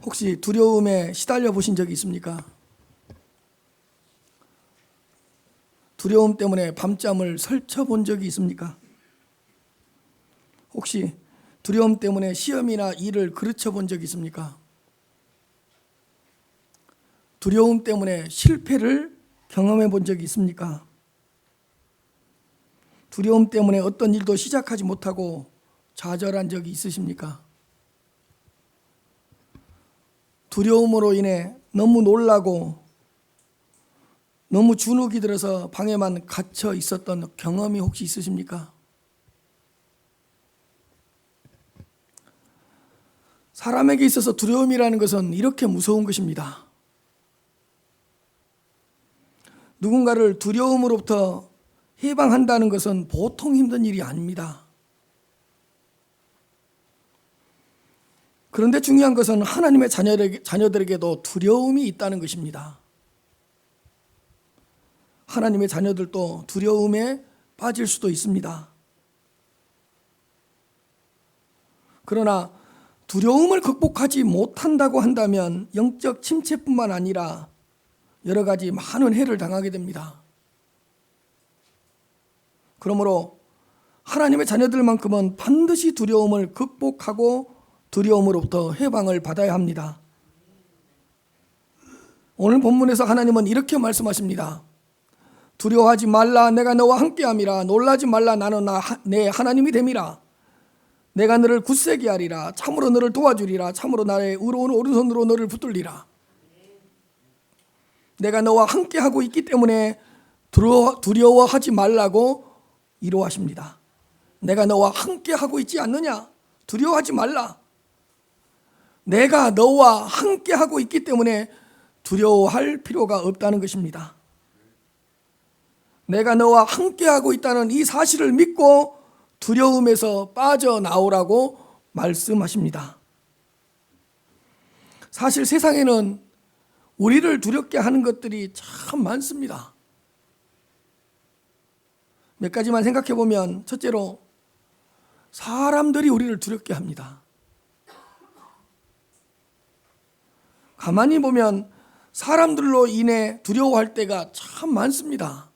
혹시 두려움에 시달려 보신 적이 있습니까? 두려움 때문에 밤잠을 설쳐 본 적이 있습니까? 혹시 두려움 때문에 시험이나 일을 그르쳐 본 적이 있습니까? 두려움 때문에 실패를 경험해 본 적이 있습니까? 두려움 때문에 어떤 일도 시작하지 못하고 좌절한 적이 있으십니까? 두려움으로 인해 너무 놀라고 너무 주눅이 들어서 방에만 갇혀 있었던 경험이 혹시 있으십니까? 사람에게 있어서 두려움이라는 것은 이렇게 무서운 것입니다. 누군가를 두려움으로부터 해방한다는 것은 보통 힘든 일이 아닙니다. 그런데 중요한 것은 하나님의 자녀들에게도 두려움이 있다는 것입니다. 하나님의 자녀들도 두려움에 빠질 수도 있습니다. 그러나 두려움을 극복하지 못한다고 한다면 영적 침체뿐만 아니라 여러 가지 많은 해를 당하게 됩니다. 그러므로 하나님의 자녀들만큼은 반드시 두려움을 극복하고 두려움으로부터 해방을 받아야 합니다. 오늘 본문에서 하나님은 이렇게 말씀하십니다. 두려워하지 말라, 내가 너와 함께함이라. 놀라지 말라, 나는 내 하나님이 됨이라. 내가 너를 굳세게 하리라. 참으로 너를 도와주리라. 참으로 나의 의로운 오른손으로 너를 붙들리라. 내가 너와 함께하고 있기 때문에 두려워하지 말라고 이루하십니다. 내가 너와 함께하고 있지 않느냐? 두려워하지 말라. 내가 너와 함께하고 있기 때문에 두려워할 필요가 없다는 것입니다. 내가 너와 함께하고 있다는 이 사실을 믿고 두려움에서 빠져나오라고 말씀하십니다. 사실 세상에는 우리를 두렵게 하는 것들이 참 많습니다. 몇 가지만 생각해 보면, 첫째로 사람들이 우리를 두렵게 합니다. 가만히 보면 사람들로 인해 두려워할 때가 참 많습니다.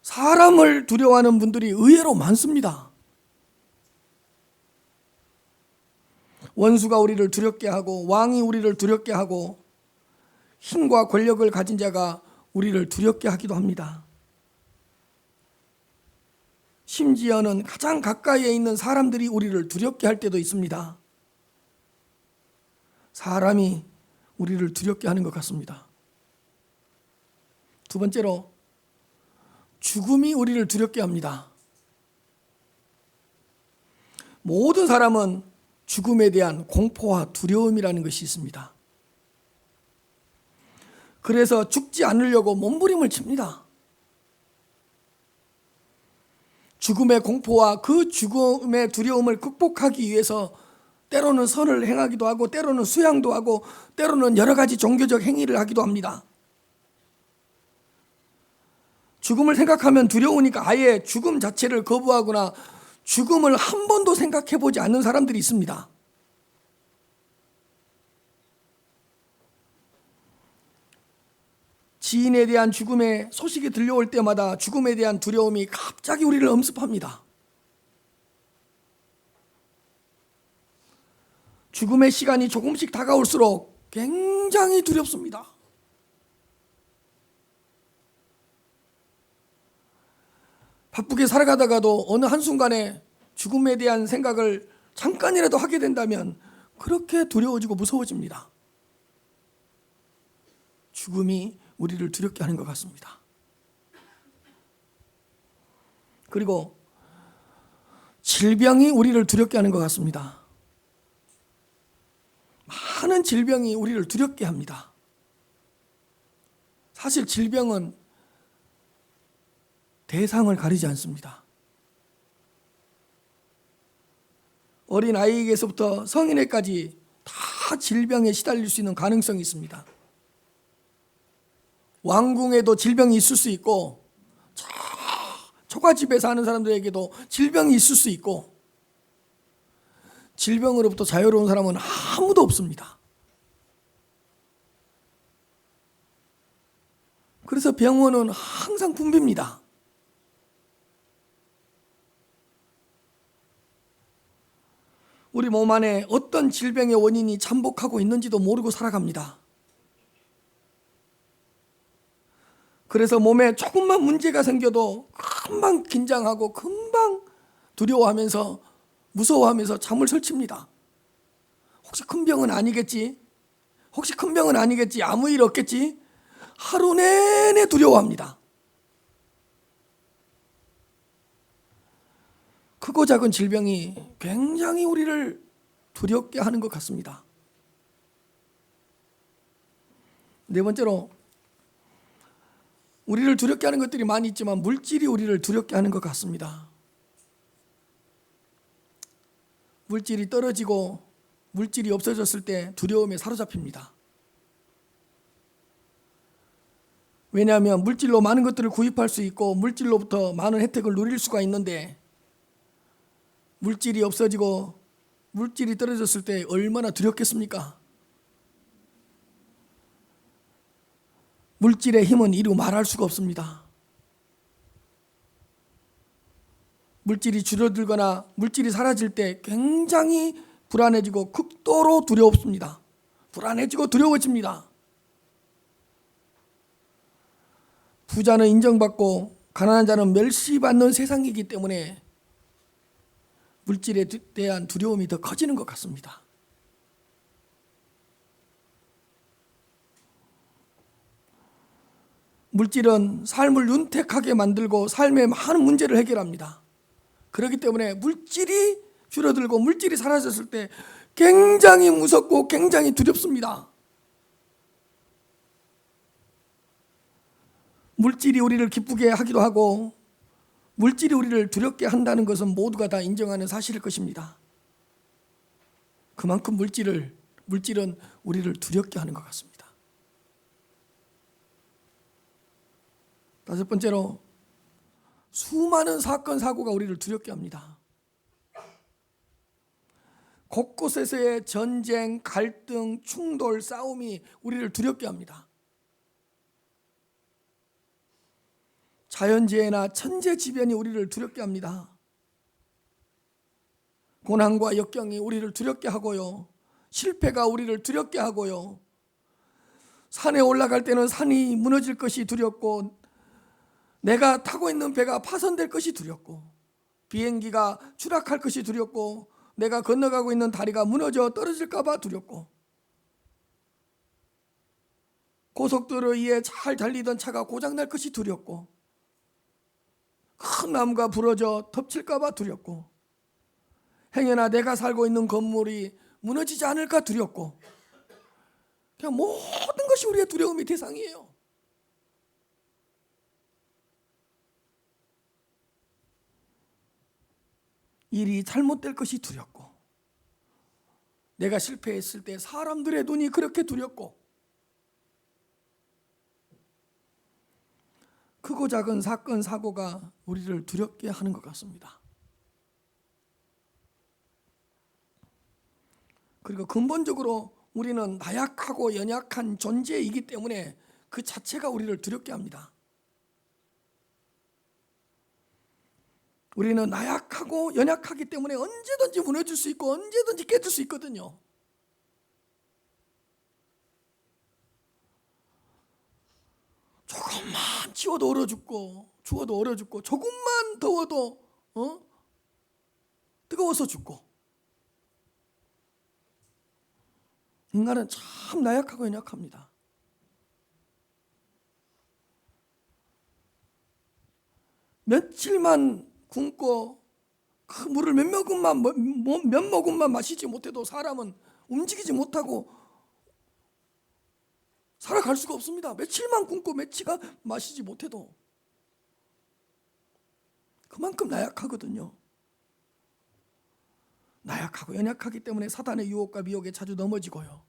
사람을 두려워하는 분들이 의외로 많습니다. 원수가 우리를 두렵게 하고, 왕이 우리를 두렵게 하고, 힘과 권력을 가진 자가 우리를 두렵게 하기도 합니다. 심지어는 가장 가까이에 있는 사람들이 우리를 두렵게 할 때도 있습니다. 사람이 우리를 두렵게 하는 것 같습니다. 두 번째로, 죽음이 우리를 두렵게 합니다. 모든 사람은 죽음에 대한 공포와 두려움이라는 것이 있습니다. 그래서 죽지 않으려고 몸부림을 칩니다. 죽음의 공포와 그 죽음의 두려움을 극복하기 위해서 때로는 선을 행하기도 하고, 때로는 수양도 하고, 때로는 여러 가지 종교적 행위를 하기도 합니다. 죽음을 생각하면 두려우니까 아예 죽음 자체를 거부하거나 죽음을 한 번도 생각해 보지 않는 사람들이 있습니다. 지인에 대한 죽음의 소식이 들려올 때마다 죽음에 대한 두려움이 갑자기 우리를 엄습합니다. 죽음의 시간이 조금씩 다가올수록 굉장히 두렵습니다. 바쁘게 살아가다가도 어느 한순간에 죽음에 대한 생각을 잠깐이라도 하게 된다면 그렇게 두려워지고 무서워집니다. 죽음이 우리를 두렵게 하는 것 같습니다. 그리고 질병이 우리를 두렵게 하는 것 같습니다. 많은 질병이 우리를 두렵게 합니다. 사실 질병은 대상을 가리지 않습니다. 어린 아이에게서부터 성인에까지 다 질병에 시달릴 수 있는 가능성이 있습니다. 왕궁에도 질병이 있을 수 있고, 초가집에 사는 사람들에게도 질병이 있을 수 있고, 질병으로부터 자유로운 사람은 아무도 없습니다. 그래서 병원은 항상 붐빕니다. 우리 몸 안에 어떤 질병의 원인이 잠복하고 있는지도 모르고 살아갑니다. 그래서 몸에 조금만 문제가 생겨도 금방 긴장하고 금방 두려워하면서 무서워하면서 잠을 설칩니다. 혹시 큰 병은 아니겠지? 혹시 큰 병은 아니겠지? 아무 일 없겠지? 하루 내내 두려워합니다. 크고 작은 질병이 굉장히 우리를 두렵게 하는 것 같습니다. 네 번째로, 우리를 두렵게 하는 것들이 많이 있지만 물질이 우리를 두렵게 하는 것 같습니다. 물질이 떨어지고 물질이 없어졌을 때 두려움에 사로잡힙니다. 왜냐하면 물질로 많은 것들을 구입할 수 있고 물질로부터 많은 혜택을 누릴 수가 있는데, 물질이 없어지고 물질이 떨어졌을 때 얼마나 두렵겠습니까? 물질의 힘은 이루 말할 수가 없습니다. 물질이 줄어들거나 물질이 사라질 때 굉장히 불안해지고 극도로 두렵습니다. 불안해지고 두려워집니다. 부자는 인정받고 가난한 자는 멸시받는 세상이기 때문에 물질에 대한 두려움이 더 커지는 것 같습니다. 물질은 삶을 윤택하게 만들고 삶의 많은 문제를 해결합니다. 그렇기 때문에 물질이 줄어들고 물질이 사라졌을 때 굉장히 무섭고 굉장히 두렵습니다. 물질이 우리를 기쁘게 하기도 하고 물질이 우리를 두렵게 한다는 것은 모두가 다 인정하는 사실일 것입니다. 그만큼 물질은 우리를 두렵게 하는 것 같습니다. 다섯 번째로, 수많은 사건 사고가 우리를 두렵게 합니다. 곳곳에서의 전쟁, 갈등, 충돌, 싸움이 우리를 두렵게 합니다. 자연재해나 천재지변이 우리를 두렵게 합니다. 고난과 역경이 우리를 두렵게 하고요, 실패가 우리를 두렵게 하고요, 산에 올라갈 때는 산이 무너질 것이 두렵고 내가 타고 있는 배가 파손될 것이 두렵고 비행기가 추락할 것이 두렵고 내가 건너가고 있는 다리가 무너져 떨어질까 봐 두렵고 고속도로 위에 잘 달리던 차가 고장날 것이 두렵고 큰 나무가 부러져 덮칠까 봐 두렵고 행여나 내가 살고 있는 건물이 무너지지 않을까 두렵고, 그냥 모든 것이 우리의 두려움의 대상이에요. 일이 잘못될 것이 두렵고 내가 실패했을 때 사람들의 눈이 그렇게 두렵고, 크고 작은 사건 사고가 우리를 두렵게 하는 것 같습니다. 그리고 근본적으로 우리는 나약하고 연약한 존재이기 때문에 그 자체가 우리를 두렵게 합니다. 우리는 나약하고 연약하기 때문에 언제든지 무너질 수 있고 언제든지 깨질 수 있거든요. 조금만 치워도 얼어 죽고 추워도 얼어 죽고 조금만 더워도 뜨거워서 죽고. 인간은 참 나약하고 연약합니다. 며칠만 굶고 그 물을 몇 모금만 마시지 못해도 사람은 움직이지 못하고 살아갈 수가 없습니다. 며칠만 굶고 며칠간 마시지 못해도. 그만큼 나약하거든요. 나약하고 연약하기 때문에 사단의 유혹과 미혹에 자주 넘어지고요,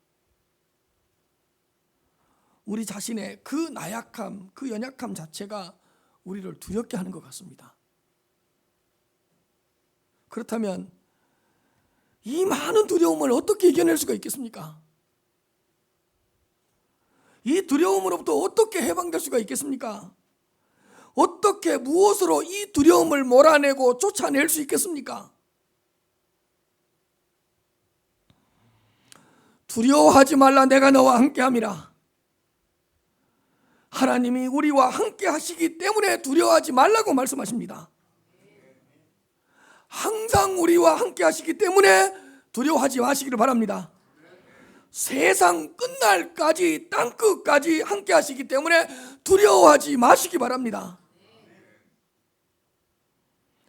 우리 자신의 그 나약함, 그 연약함 자체가 우리를 두렵게 하는 것 같습니다. 그렇다면 이 많은 두려움을 어떻게 이겨낼 수가 있겠습니까? 이 두려움으로부터 어떻게 해방될 수가 있겠습니까? 어떻게 무엇으로 이 두려움을 몰아내고 쫓아낼 수 있겠습니까? 두려워하지 말라, 내가 너와 함께함이라. 하나님이 우리와 함께 하시기 때문에 두려워하지 말라고 말씀하십니다. 항상 우리와 함께 하시기 때문에 두려워하지 마시기를 바랍니다. 세상 끝날까지, 땅끝까지 함께 하시기 때문에 두려워하지 마시기 바랍니다.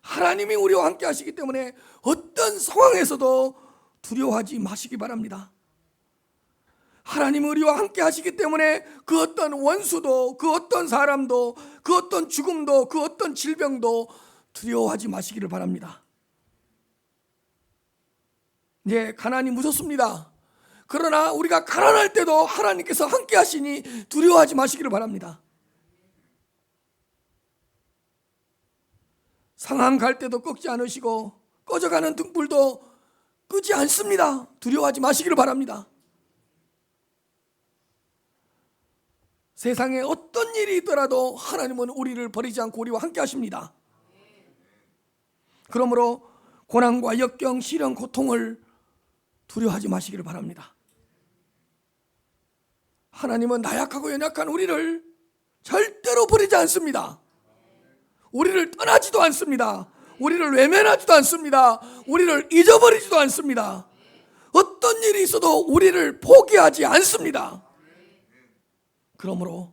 하나님이 우리와 함께 하시기 때문에 어떤 상황에서도 두려워하지 마시기 바랍니다. 하나님이 우리와 함께 하시기 때문에 그 어떤 원수도, 그 어떤 사람도, 그 어떤 죽음도, 그 어떤 질병도 두려워하지 마시기를 바랍니다. 네, 가난이 무섭습니다. 그러나 우리가 가난할 때도 하나님께서 함께 하시니 두려워하지 마시기를 바랍니다. 상한 갈 때도 꺾지 않으시고 꺼져가는 등불도 끄지 않습니다. 두려워하지 마시기를 바랍니다. 세상에 어떤 일이 있더라도 하나님은 우리를 버리지 않고 우리와 함께 하십니다. 그러므로 고난과 역경, 시련, 고통을 두려워하지 마시기를 바랍니다. 하나님은 나약하고 연약한 우리를 절대로 버리지 않습니다. 우리를 떠나지도 않습니다. 우리를 외면하지도 않습니다. 우리를 잊어버리지도 않습니다. 어떤 일이 있어도 우리를 포기하지 않습니다. 그러므로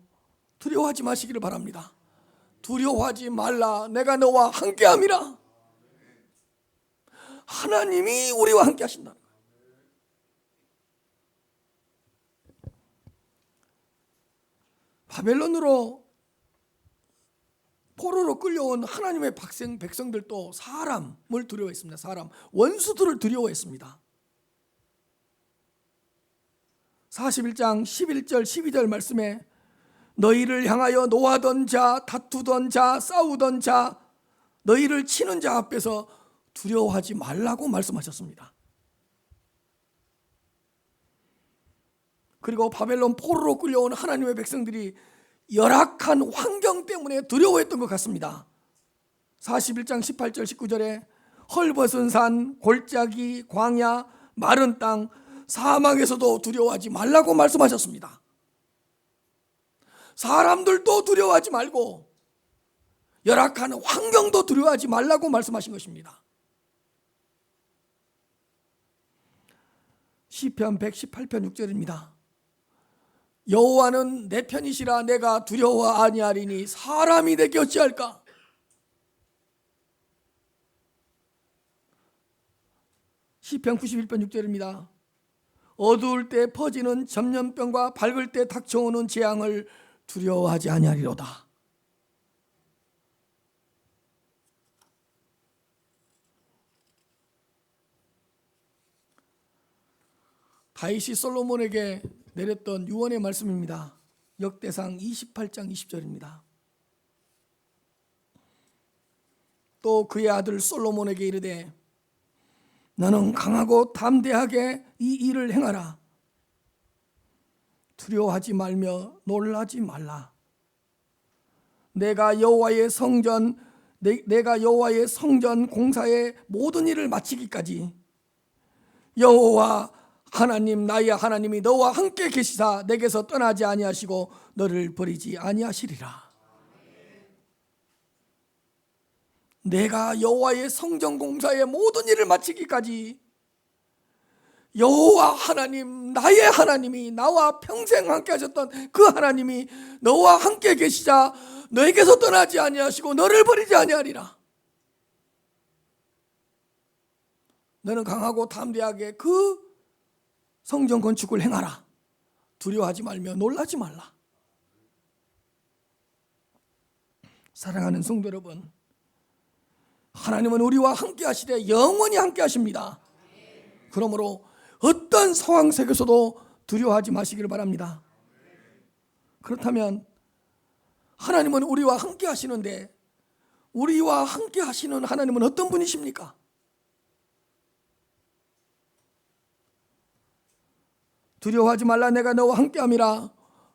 두려워하지 마시기를 바랍니다. 두려워하지 말라, 내가 너와 함께함이라. 하나님이 우리와 함께 하신다는 거예요. 바벨론으로 포로로 끌려온 하나님의 백성들도 사람을 두려워했습니다. 사람, 원수들을 두려워했습니다. 41장 11절 12절 말씀에 너희를 향하여 노하던 자, 다투던 자, 싸우던 자, 너희를 치는 자 앞에서 두려워하지 말라고 말씀하셨습니다. 그리고 바벨론 포로로 끌려온 하나님의 백성들이 열악한 환경 때문에 두려워했던 것 같습니다. 41장 18절 19절에 헐벗은 산, 골짜기, 광야, 마른 땅, 사막에서도 두려워하지 말라고 말씀하셨습니다. 사람들도 두려워하지 말고 열악한 환경도 두려워하지 말라고 말씀하신 것입니다. 시편 118편 6절입니다. 여호와는 내 편이시라 내가 두려워 아니하리니 사람이 내게 어찌할까? 시편 91편 6절입니다. 어두울 때 퍼지는 전염병과 밝을 때 닥쳐오는 재앙을 두려워하지 아니하리로다. 다윗이 솔로몬에게 내렸던 유언의 말씀입니다. 역대상 28장 20절입니다. 또 그의 아들 솔로몬에게 이르되 너는 강하고 담대하게 이 일을 행하라. 두려워하지 말며 놀라지 말라. 내가 여호와의 성전 공사의 모든 일을 마치기까지 여호와 하나님 나의 하나님이 너와 함께 계시사 내게서 떠나지 아니하시고 너를 버리지 아니하시리라. 내가 여호와의 성전 공사의 모든 일을 마치기까지 여호와 하나님 나의 하나님이 나와 평생 함께 하셨던 그 하나님이 너와 함께 계시자 너에게서 떠나지 아니하시고 너를 버리지 아니하리라. 너는 강하고 담대하게 그 성전 건축을 행하라. 두려워하지 말며 놀라지 말라. 사랑하는 성도 여러분, 하나님은 우리와 함께 하시되 영원히 함께 하십니다. 그러므로 어떤 상황 속에서도 두려워하지 마시기를 바랍니다. 그렇다면 하나님은 우리와 함께 하시는데 우리와 함께 하시는 하나님은 어떤 분이십니까? 두려워하지 말라 내가 너와 함께함이라.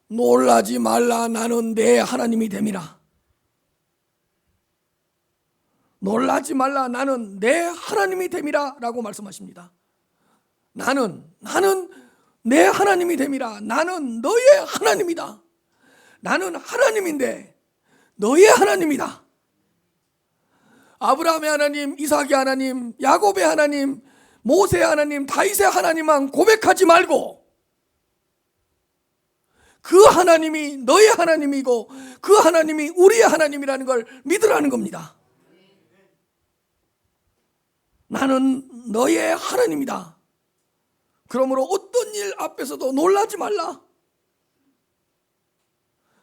놀라지 말라 나는 내 하나님이 됨이라. 놀라지 말라 나는 내 하나님이 됨이라 라고 말씀하십니다. 나는 내 하나님이 됨이라. 나는 너의 하나님이다. 나는 하나님인데 너의 하나님이다. 아브라함의 하나님, 이삭의 하나님, 야곱의 하나님, 모세의 하나님, 다윗의 하나님만 고백하지 말고 그 하나님이 너의 하나님이고 그 하나님이 우리의 하나님이라는 걸 믿으라는 겁니다. 나는 너의 하나님이다. 그러므로 어떤 일 앞에서도 놀라지 말라.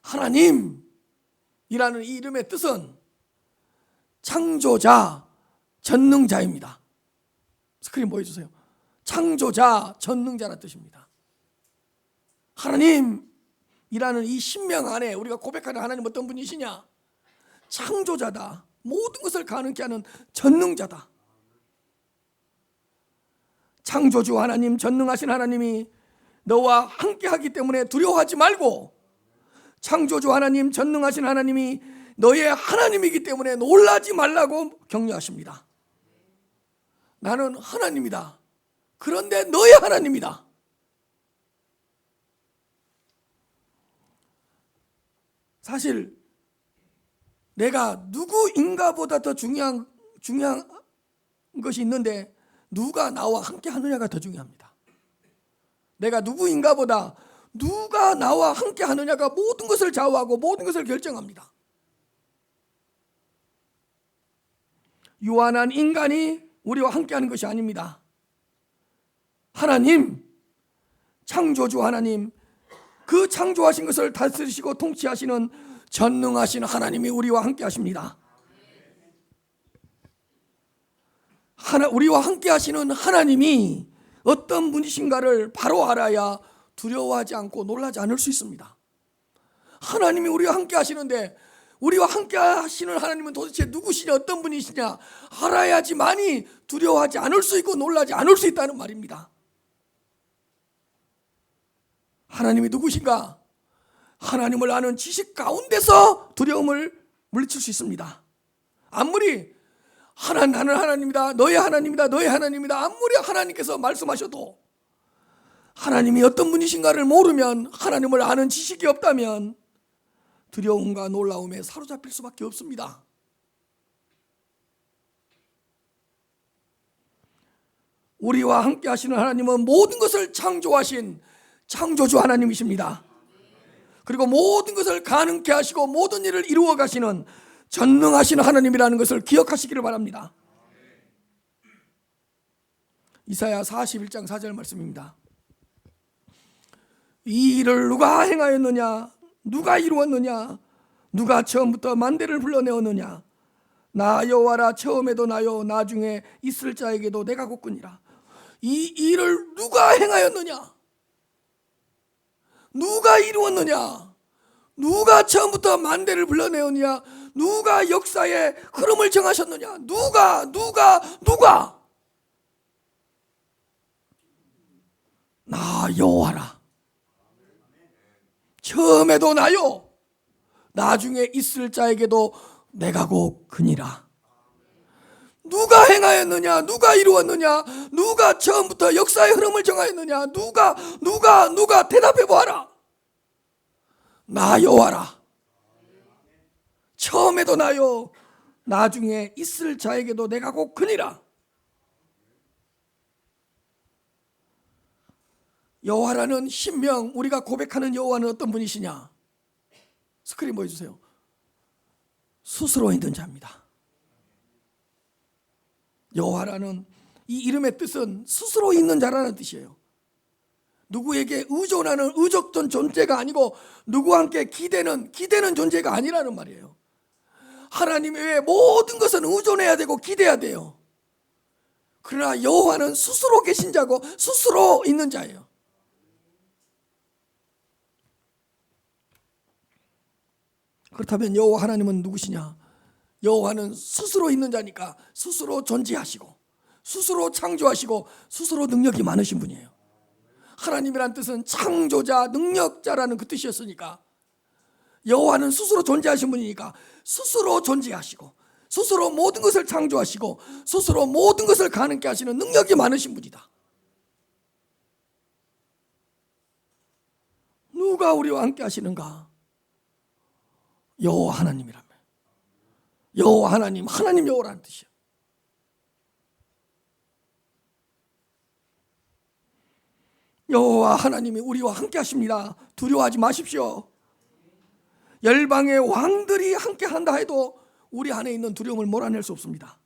하나님이라는 이 이름의 뜻은 창조자, 전능자입니다. 스크린 보여주세요. 창조자, 전능자라는 뜻입니다. 하나님이라는 이 신명 안에 우리가 고백하는 하나님 어떤 분이시냐? 창조자다. 모든 것을 가능케 하는 전능자다. 창조주 하나님, 전능하신 하나님이 너와 함께하기 때문에 두려워하지 말고, 창조주 하나님, 전능하신 하나님이 너의 하나님이기 때문에 놀라지 말라고 격려하십니다. 나는 하나님이다. 그런데 너의 하나님이다. 사실 내가 누구인가보다 더 중요한 것이 있는데 누가 나와 함께 하느냐가 더 중요합니다. 내가 누구인가보다 누가 나와 함께 하느냐가 모든 것을 좌우하고 모든 것을 결정합니다. 유한한 인간이 우리와 함께하는 것이 아닙니다. 하나님, 창조주 하나님, 그 창조하신 것을 다스리시고 통치하시는 전능하신 하나님이 우리와 함께하십니다. 우리와 함께하시는 하나님이 어떤 분이신가를 바로 알아야 두려워하지 않고 놀라지 않을 수 있습니다. 하나님이 우리와 함께하시는데 우리와 함께하시는 하나님은 도대체 누구시냐, 어떤 분이시냐 알아야지만이 두려워하지 않을 수 있고 놀라지 않을 수 있다는 말입니다. 하나님이 누구신가? 하나님을 아는 지식 가운데서 두려움을 물리칠 수 있습니다. 아무리 나는 하나님이다, 너의 하나님이다, 너의 하나님이다 아무리 하나님께서 말씀하셔도 하나님이 어떤 분이신가를 모르면, 하나님을 아는 지식이 없다면 두려움과 놀라움에 사로잡힐 수밖에 없습니다. 우리와 함께 하시는 하나님은 모든 것을 창조하신 창조주 하나님이십니다. 그리고 모든 것을 가능케 하시고 모든 일을 이루어 가시는 전능하신 하나님이라는 것을 기억하시기를 바랍니다. 이사야 41장 4절 말씀입니다. 이 일을 누가 행하였느냐? 누가 이루었느냐? 누가 처음부터 만대를 불러내었느냐? 나 여호와라, 처음에도 나요, 나중에 있을 자에게도 내가 곧거니라. 이 일을 누가 행하였느냐? 누가 이루었느냐? 누가 처음부터 만대를 불러내었느냐? 누가 역사의 흐름을 정하셨느냐? 누가? 나 여호와라. 처음에도 나요, 나중에 있을 자에게도 내가 곧그니라. 누가 행하였느냐? 누가 이루었느냐? 누가 처음부터 역사의 흐름을 정하였느냐? 누가 대답해 보아라. 나 여호와라. 처음에도 나요, 나중에 있을 자에게도 내가 곧그니라. 여호와라는 신명, 우리가 고백하는 여호와는 어떤 분이시냐? 스크린 보여주세요. 스스로 있는 자입니다. 여호와라는 이 이름의 뜻은 스스로 있는 자라는 뜻이에요. 누구에게 의존하는 의적던 존재가 아니고 누구와 함께 기대는 존재가 아니라는 말이에요. 하나님 외에 모든 것은 의존해야 되고 기대야 돼요. 그러나 여호와는 스스로 계신 자고 스스로 있는 자예요. 그렇다면 여호와 하나님은 누구시냐? 여호와는 스스로 있는 자니까 스스로 존재하시고 스스로 창조하시고 스스로 능력이 많으신 분이에요. 하나님이란 뜻은 창조자, 능력자라는 그 뜻이었으니까, 여호와는 스스로 존재하신 분이니까 스스로 존재하시고 스스로 모든 것을 창조하시고 스스로 모든 것을 가능케 하시는 능력이 많으신 분이다. 누가 우리와 함께 하시는가? 여호와 하나님이라며. 여호와 하나님, 하나님 여호와라는 뜻이야. 여호와 하나님이 우리와 함께 하십니다. 두려워하지 마십시오. 열방의 왕들이 함께 한다 해도 우리 안에 있는 두려움을 몰아낼 수 없습니다.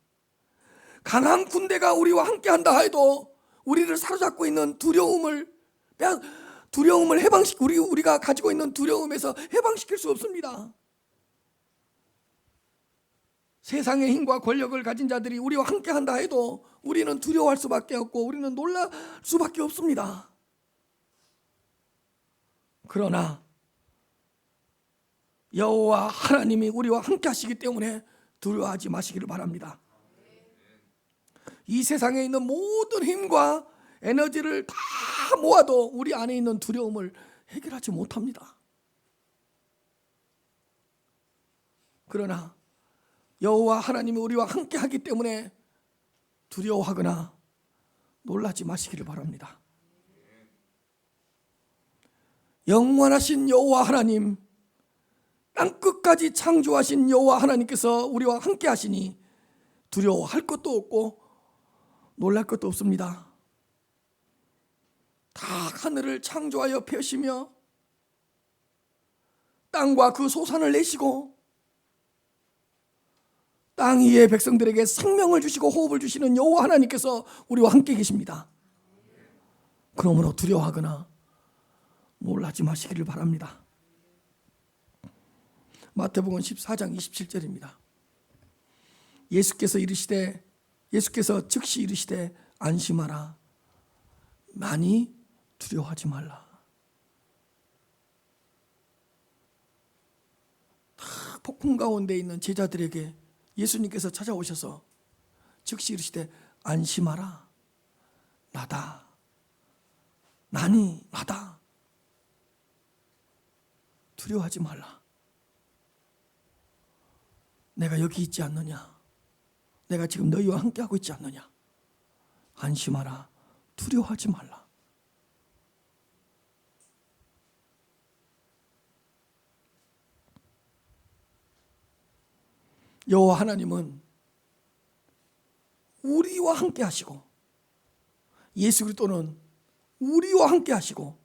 강한 군대가 우리와 함께 한다 해도 우리를 사로잡고 있는 두려움을 우리가 가지고 있는 두려움에서 해방시킬 수 없습니다. 세상의 힘과 권력을 가진 자들이 우리와 함께 한다 해도 우리는 두려워할 수밖에 없고 우리는 놀랄 수밖에 없습니다. 그러나 여호와 하나님이 우리와 함께 하시기 때문에 두려워하지 마시기를 바랍니다. 이 세상에 있는 모든 힘과 에너지를 다 모아도 우리 안에 있는 두려움을 해결하지 못합니다. 그러나 여호와 하나님이 우리와 함께 하기 때문에 두려워하거나 놀라지 마시기를 바랍니다. 영원하신 여호와 하나님, 땅끝까지 창조하신 여호와 하나님께서 우리와 함께 하시니 두려워할 것도 없고 놀랄 것도 없습니다. 다 하늘을 창조하여 펴시며 땅과 그 소산을 내시고 땅 위의 백성들에게 생명을 주시고 호흡을 주시는 여호와 하나님께서 우리와 함께 계십니다. 그러므로 두려워하거나 놀라지 마시기를 바랍니다. 마태복음 14장 27절입니다. 예수께서 즉시 이르시되 안심하라, 많이 두려워하지 말라. 다 폭풍 가운데 있는 제자들에게 예수님께서 찾아오셔서 즉시 이르시되 안심하라, 나다, 나니 나다, 두려워하지 말라. 내가 여기 있지 않느냐, 내가 지금 너희와 함께하고 있지 않느냐, 안심하라, 두려워하지 말라. 여호와 하나님은 우리와 함께 하시고 예수 그리스도는 우리와 함께 하시고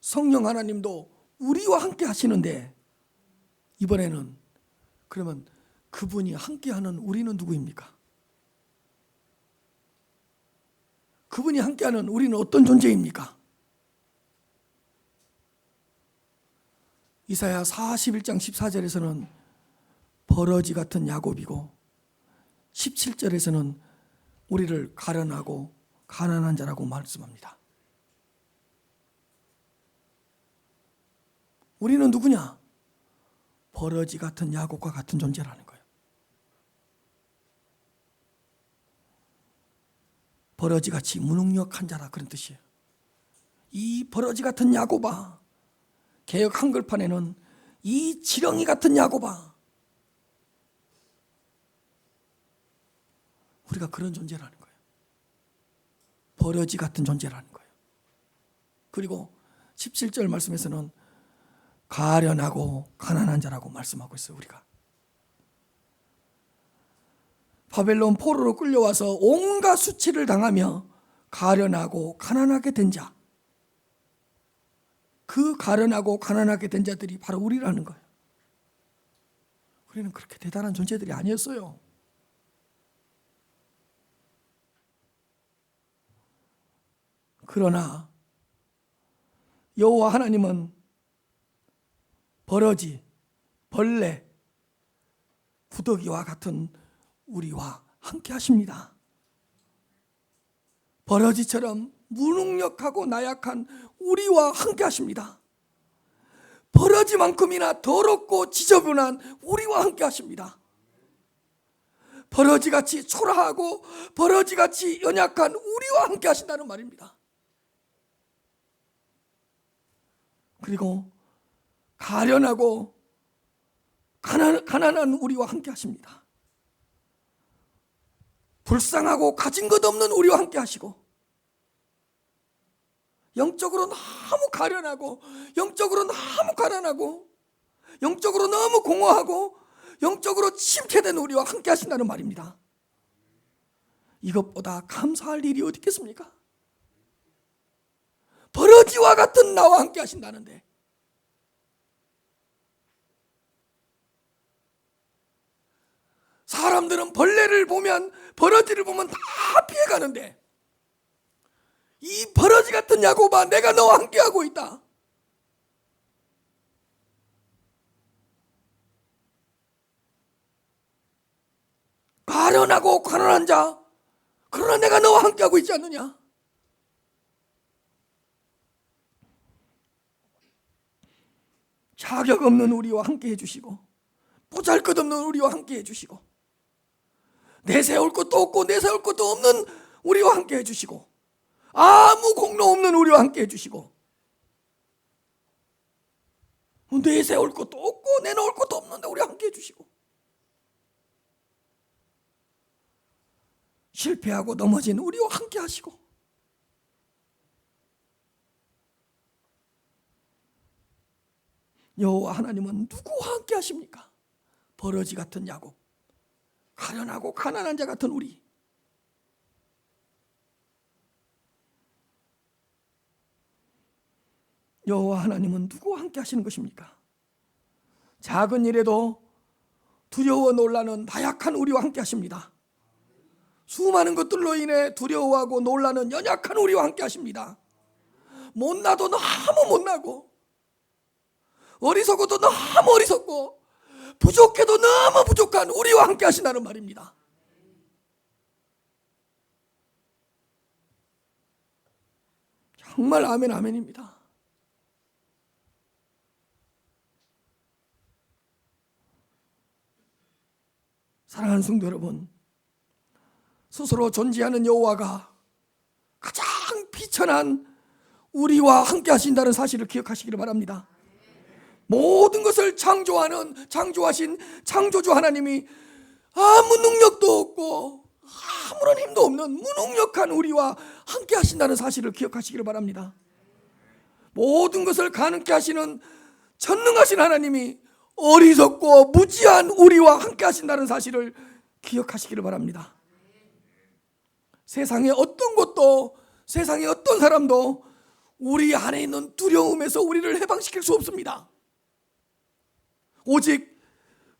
성령 하나님도 우리와 함께 하시는데, 이번에는 그러면 그분이 함께하는 우리는 누구입니까? 그분이 함께하는 우리는 어떤 존재입니까? 이사야 41장 14절에서는 버러지 같은 야곱이고 17절에서는 우리를 가련하고 가난한 자라고 말씀합니다. 우리는 누구냐? 버러지 같은 야곱과 같은 존재라는 거예요. 버러지같이 무능력한 자라, 그런 뜻이에요. 이 버러지 같은 야곱아, 개역 한글판에는 이 지렁이 같은 야곱아, 우리가 그런 존재라는 거예요. 버러지 같은 존재라는 거예요. 그리고 17절 말씀에서는 가련하고 가난한 자라고 말씀하고 있어요. 우리가 바벨론 포로로 끌려와서 온갖 수치를 당하며 가련하고 가난하게 된 자, 그 가련하고 가난하게 된 자들이 바로 우리라는 거예요. 우리는 그렇게 대단한 존재들이 아니었어요. 그러나 여호와 하나님은 버러지, 벌레, 구더기와 같은 우리와 함께 하십니다. 버러지처럼 무능력하고 나약한 우리와 함께 하십니다. 버러지만큼이나 더럽고 지저분한 우리와 함께 하십니다. 버러지같이 초라하고 버러지같이 연약한 우리와 함께 하신다는 말입니다. 그리고 가련하고 가난한 우리와 함께 하십니다. 불쌍하고 가진 것 없는 우리와 함께 하시고, 영적으로 너무 가련하고, 영적으로 너무 가난하고, 영적으로 너무 공허하고, 영적으로 침체된 우리와 함께 하신다는 말입니다. 이것보다 감사할 일이 어디 있겠습니까? 버러지와 같은 나와 함께 하신다는데, 사람들은 벌레를 보면, 버러지를 보면 다 피해가는데, 이 버러지 같은 야곱아, 내가 너와 함께하고 있다. 가련하고 가난한 자, 그러나 내가 너와 함께하고 있지 않느냐? 자격 없는 우리와 함께 해주시고, 보잘것없는 우리와 함께 해주시고, 내세울 것도 없고 내세울 것도 없는 우리와 함께 해주시고, 아무 공로 없는 우리와 함께 해주시고, 내세울 것도 없고 내놓을 것도 없는데 우리와 함께 해주시고, 실패하고 넘어진 우리와 함께 하시고, 여호와 하나님은 누구와 함께 하십니까? 버러지 같은 야곱, 가련하고 가난한 자 같은 우리, 여호와 하나님은 누구와 함께 하시는 것입니까? 작은 일에도 두려워 놀라는 나약한 우리와 함께 하십니다. 수많은 것들로 인해 두려워하고 놀라는 연약한 우리와 함께 하십니다. 못나도 너무 못나고, 어리석어도 너무 어리석고, 부족해도 너무 부족한 우리와 함께 하신다는 말입니다. 정말 아멘 아멘입니다. 사랑하는 성도 여러분, 스스로 존재하는 여호와가 가장 비천한 우리와 함께 하신다는 사실을 기억하시기를 바랍니다. 모든 것을 창조하신 창조주 하나님이 아무 능력도 없고 아무런 힘도 없는 무능력한 우리와 함께 하신다는 사실을 기억하시기를 바랍니다. 모든 것을 가능케 하시는 전능하신 하나님이 어리석고 무지한 우리와 함께 하신다는 사실을 기억하시기를 바랍니다. 세상의 어떤 것도, 세상의 어떤 사람도 우리 안에 있는 두려움에서 우리를 해방시킬 수 없습니다. 오직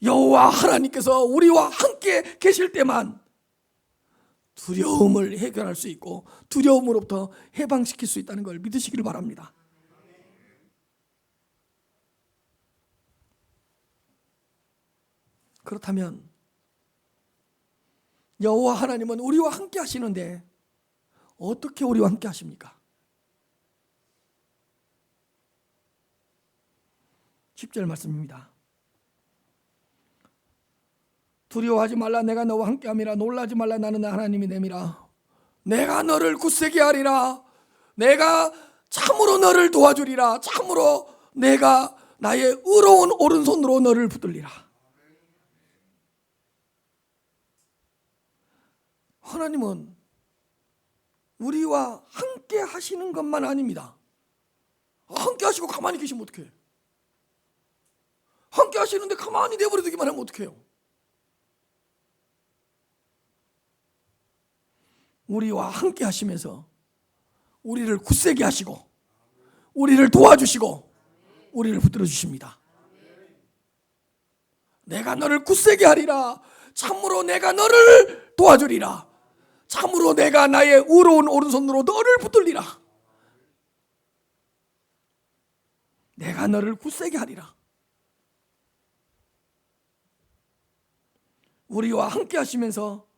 여호와 하나님께서 우리와 함께 계실 때만 두려움을 해결할 수 있고 두려움으로부터 해방시킬 수 있다는 걸 믿으시기를 바랍니다. 그렇다면 여호와 하나님은 우리와 함께 하시는데 어떻게 우리와 함께 하십니까? 10절 말씀입니다. 두려워하지 말라, 내가 너와 함께함이라. 놀라지 말라, 나는 하나님이 됨이라. 내가 너를 굳세게 하리라. 내가 참으로 너를 도와주리라. 참으로 내가 나의 의로운 오른손으로 너를 붙들리라. 하나님은 우리와 함께 하시는 것만 아닙니다. 함께 하시고 가만히 계시면 어떡해? 함께 하시는데 가만히 내버려두기만 하면 어떡해요? 우리와 함께 하시면서 우리를 굳세게 하시고 우리를 도와주시고 우리를 붙들어 주십니다. 내가 너를 굳세게 하리라. 참으로 내가 너를 도와주리라. 참으로 내가 나의 의로운 오른손으로 너를 붙들리라. 내가 너를 굳세게 하리라. 우리와 함께 하시면서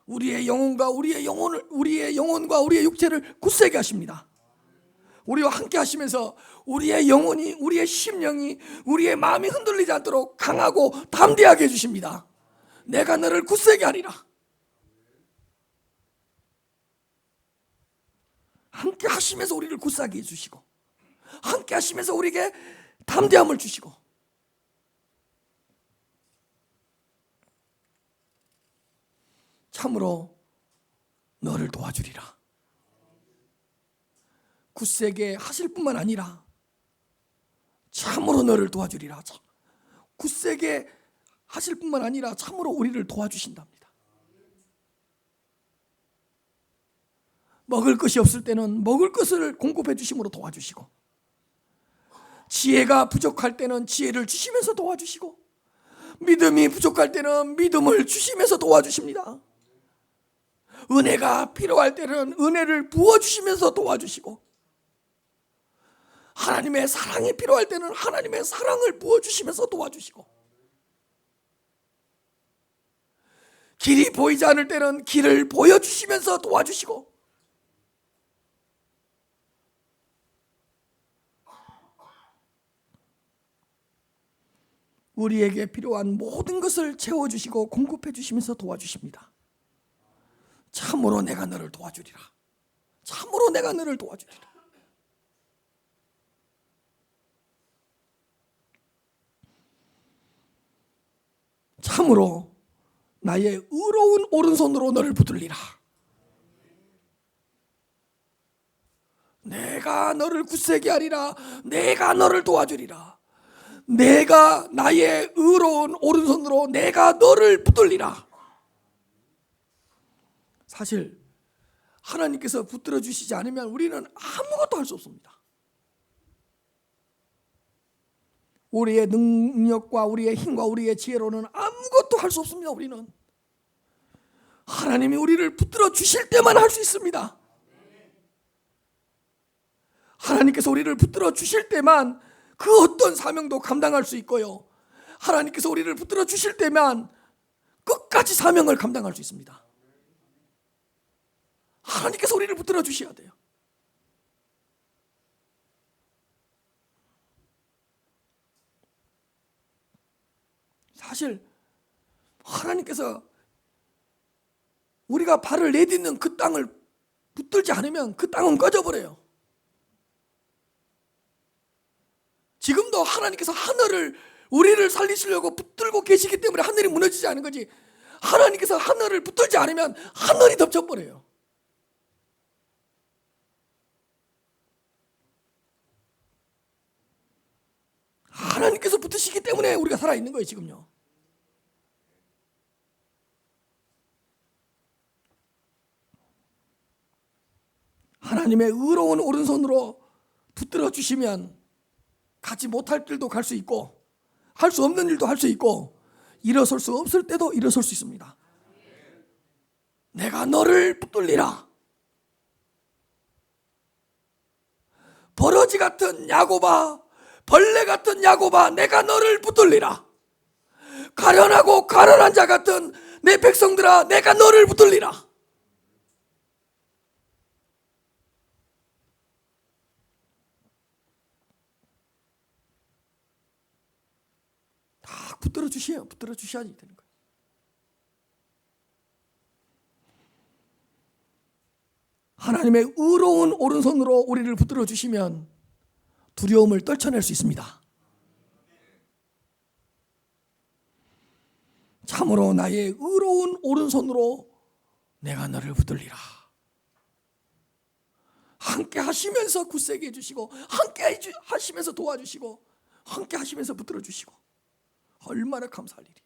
우리의 영혼과 우리의 육체를 굳세게 하십니다. 우리와 함께 하시면서 우리의 영혼이, 우리의 심령이, 우리의 마음이 흔들리지 않도록 강하고 담대하게 해주십니다. 내가 너를 굳세게 하리라. 함께 하시면서 우리를 굳세게 해주시고 함께 하시면서 우리에게 담대함을 주시고 참으로 너를 도와주리라. 굳세게 하실 뿐만 아니라 참으로 너를 도와주리라. 굳세게 하실 뿐만 아니라 참으로 우리를 도와주신답니다. 먹을 것이 없을 때는 먹을 것을 공급해 주심으로 도와주시고, 지혜가 부족할 때는 지혜를 주시면서 도와주시고, 믿음이 부족할 때는 믿음을 주시면서 도와주십니다. 은혜가 필요할 때는 은혜를 부어주시면서 도와주시고, 하나님의 사랑이 필요할 때는 하나님의 사랑을 부어주시면서 도와주시고, 길이 보이지 않을 때는 길을 보여주시면서 도와주시고, 우리에게 필요한 모든 것을 채워주시고 공급해 주시면서 도와주십니다. 참으로 내가 너를 도와주리라. 참으로 내가 너를 도와주리라. 참으로 나의 의로운 오른손으로 너를 붙들리라. 내가 너를 굳세게 하리라. 내가 너를 도와주리라. 내가 나의 의로운 오른손으로 내가 너를 붙들리라. 사실 하나님께서 붙들어 주시지 않으면 우리는 아무것도 할 수 없습니다. 우리의 능력과 우리의 힘과 우리의 지혜로는 아무것도 할 수 없습니다. 우리는 하나님이 우리를 붙들어 주실 때만 할 수 있습니다. 하나님께서 우리를 붙들어 주실 때만 그 어떤 사명도 감당할 수 있고요, 하나님께서 우리를 붙들어 주실 때만 끝까지 사명을 감당할 수 있습니다. 하나님께서 우리를 붙들어 주셔야 돼요. 사실 하나님께서 우리가 발을 내딛는 그 땅을 붙들지 않으면 그 땅은 꺼져버려요. 지금도 하나님께서 하늘을 우리를 살리시려고 붙들고 계시기 때문에 하늘이 무너지지 않은 거지, 하나님께서 하늘을 붙들지 않으면 하늘이 덮쳐버려요. 하나님께서 붙으시기 때문에 우리가 살아있는 거예요. 지금요. 하나님의 의로운 오른손으로 붙들어 주시면 가지 못할 길도 갈 수 있고, 할 수 없는 일도 할 수 있고, 일어설 수 없을 때도 일어설 수 있습니다. 내가 너를 붙들리라. 버러지 같은 야곱아, 벌레 같은 야곱아, 내가 너를 붙들리라. 가련하고 가련한 자 같은 내 백성들아, 내가 너를 붙들리라. 다 붙들어 주셔야 되는 거예요. 하나님의 의로운 오른손으로 우리를 붙들어 주시면 두려움을 떨쳐낼 수 있습니다. 참으로 나의 의로운 오른손으로 내가 너를 붙들리라. 함께 하시면서 굳세게 해주시고, 함께 하시면서 도와주시고, 함께 하시면서 붙들어 주시고, 얼마나 감사할 일이.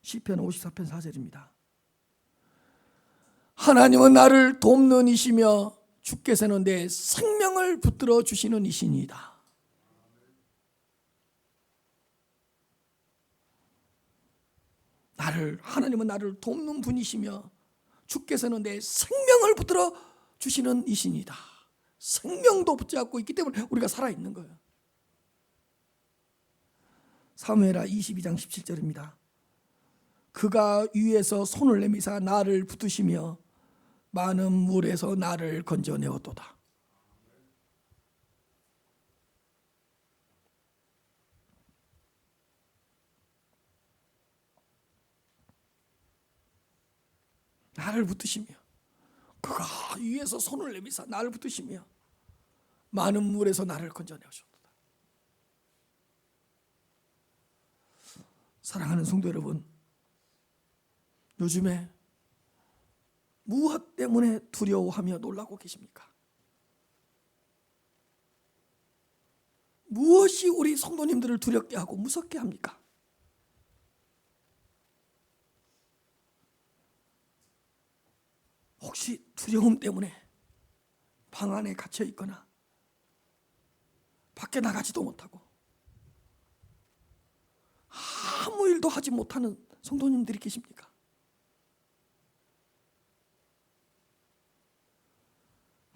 시편 54편 4절입니다. 하나님은 나를 돕는 이시며 주께서는 내 생명을 붙들어 주시는 이시니이다. 하나님은 나를 돕는 분이시며 주께서는 내 생명을 붙들어 주시는 이시니이다. 생명도 붙잡고 있기 때문에 우리가 살아있는 거예요. 사무엘하 22장 17절입니다. 그가 위에서 손을 내미사 나를 붙드시며 많은 물에서 나를 건져내었도다. 나를 붙드시며 그가 위에서 손을 내미사 나를 붙드시며 많은 물에서 나를 건져내셨도다. 사랑하는 성도 여러분, 요즘에 무엇 때문에 두려워하며 놀라고 계십니까? 무엇이 우리 성도님들을 두렵게 하고 무섭게 합니까? 혹시 두려움 때문에 방 안에 갇혀 있거나 밖에 나가지도 못하고 아무 일도 하지 못하는 성도님들이 계십니까?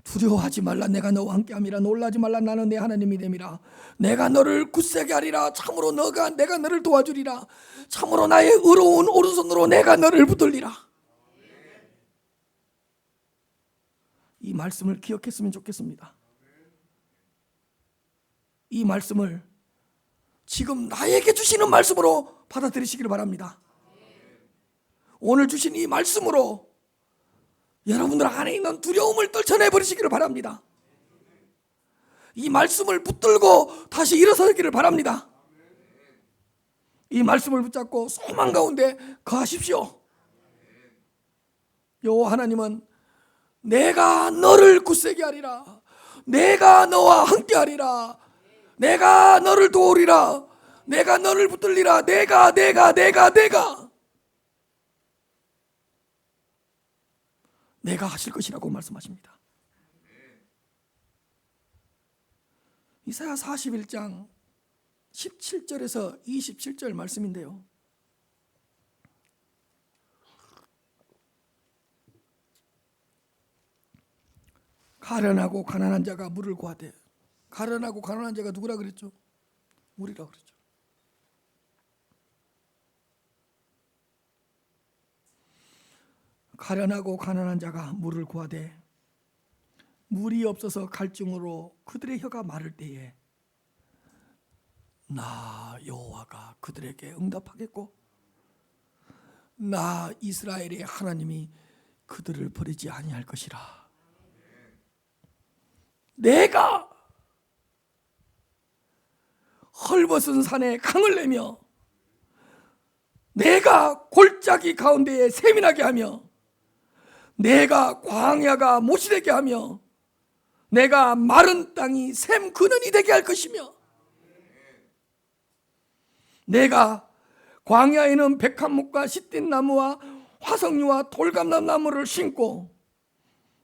두려워하지 말라. 내가 너와 함께함이라. 놀라지 말라. 나는 내 하나님이 됨이라. 내가 너를 굳세게 하리라. 참으로 내가 너를 도와주리라. 참으로 나의 의로운 오른손으로 내가 너를 붙들리라. 이 말씀을 기억했으면 좋겠습니다. 이 말씀을 지금 나에게 주시는 말씀으로 받아들이시기를 바랍니다. 오늘 주신 이 말씀으로 여러분들 안에 있는 두려움을 떨쳐내 버리시기를 바랍니다. 이 말씀을 붙들고 다시 일어서기를 바랍니다. 이 말씀을 붙잡고 소망 가운데 거하십시오. 여호와 하나님은 내가 너를 굳세게 하리라. 내가 너와 함께 하리라. 내가 너를 도우리라. 내가 너를 붙들리라. 내가 하실 것이라고 말씀하십니다. 이사야 41장 17절에서 27절 말씀인데요, 가련하고 가난한 자가 물을 구하되, 가련하고 가난한 자가 누구라 그랬죠? 우리라 그랬죠. 가련하고 가난한 자가 물을 구하되 물이 없어서 갈증으로 그들의 혀가 마를 때에 나 여호와가 그들에게 응답하겠고 나 이스라엘의 하나님이 그들을 버리지 아니할 것이라. 내가 헐벗은 산에 강을 내며 내가 골짜기 가운데에 샘이 나게 하며 내가 광야가 못이 되게 하며 내가 마른 땅이 샘 근원이 되게 할 것이며 내가 광야에는 백합목과 시띠 나무와 화석류와 돌감나무를 심고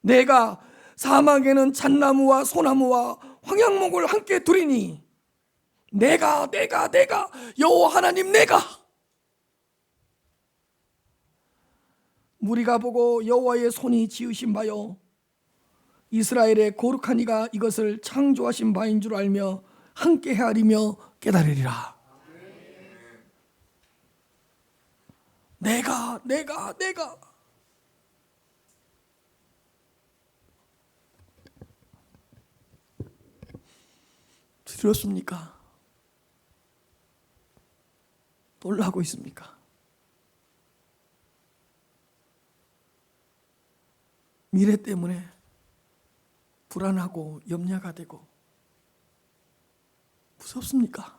내가 사막에는 잣나무와 소나무와 황양목을 함께 두리니 내가 여호와 하나님 내가 무리가 보고 여호와의 손이 지으신 바요 이스라엘의 거룩한 이가 이것을 창조하신 바인 줄 알며 함께 헤아리며 깨달으리라. 내가 두렵습니까? 놀라고 있습니까? 미래 때문에 불안하고 염려가 되고 무섭습니까?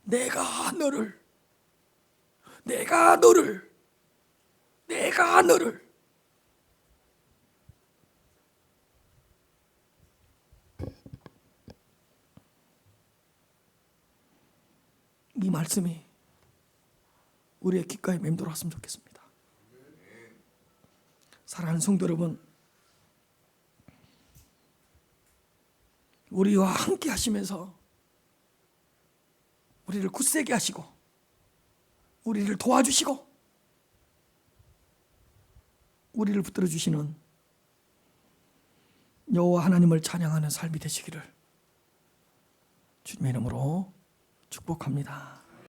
내가 너를 이 말씀이 우리의 귓가에 맴돌았으면 좋겠습니다. 사랑하는 성도 여러분, 우리와 함께 하시면서 우리를 굳세게 하시고 우리를 도와주시고 우리를 붙들어 주시는 여호와 하나님을 찬양하는 삶이 되시기를 주님의 이름으로 축복합니다.